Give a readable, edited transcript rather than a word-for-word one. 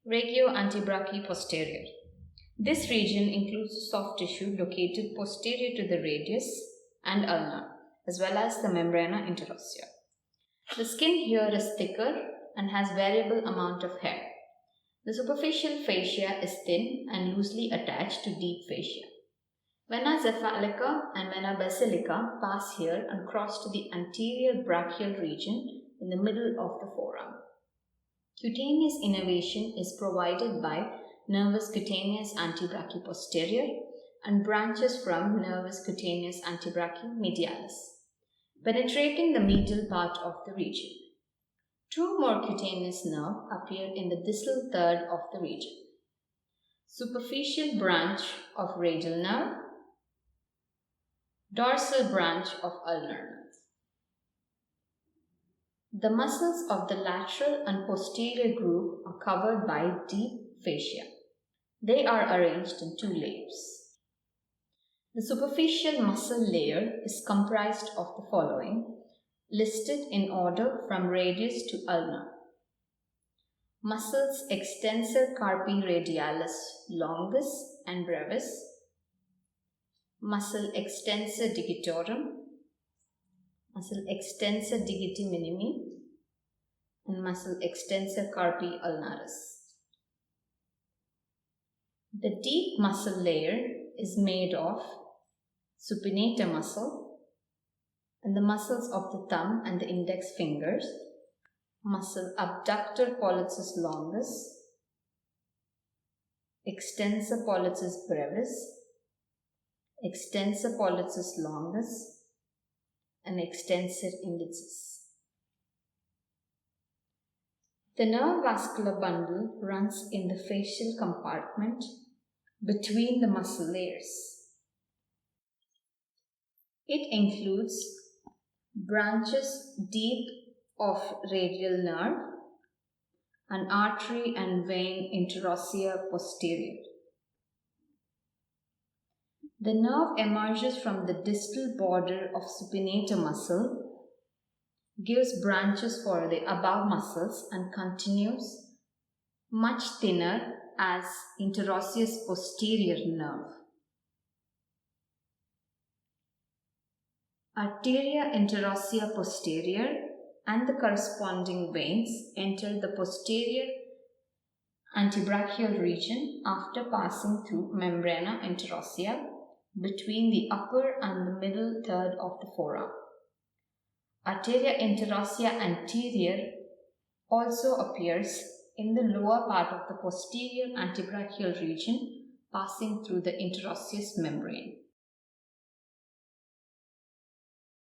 Regio antebrachi posterior. This region includes the soft tissue located posterior to the radius and ulna, as well as the membrana interossea. The skin here is thicker and has variable amount of hair. The superficial fascia is thin and loosely attached to deep fascia. Vena cephalica and vena basilica pass here and cross to the anterior brachial region in the middle of the forearm. Cutaneous innervation is provided by nervus cutaneus antebrachi posterior and branches from nervus cutaneus antebrachi medialis, penetrating the medial part of the region. Two more cutaneous nerves appear in the distal third of the region. Superficial branch of radial nerve, dorsal branch of ulnar nerve. The muscles of the lateral and posterior group are covered by deep fascia. They are arranged in two layers. The superficial muscle layer is comprised of the following, listed in order from radius to ulna. Muscles extensor carpi radialis longus and brevis, muscle extensor digitorum, muscle extensor digiti minimi, and muscle extensor carpi ulnaris. The deep muscle layer is made of supinator muscle and the muscles of the thumb and the index fingers, muscle abductor pollicis longus, extensor pollicis brevis, extensor pollicis longus, and extensor indicis. The nerve vascular bundle runs in the facial compartment between the muscle layers. It includes branches deep of radial nerve and artery and vein interossea posterior. The nerve emerges from the distal border of supinator muscle, gives branches for the above muscles and continues much thinner as interosseous posterior nerve. Arteria interossea posterior and the corresponding veins enter the posterior antebrachial region after passing through membrana interossea between the upper and the middle third of the forearm. Arteria interossea anterior also appears in the lower part of the posterior antebrachial region passing through the interosseous membrane.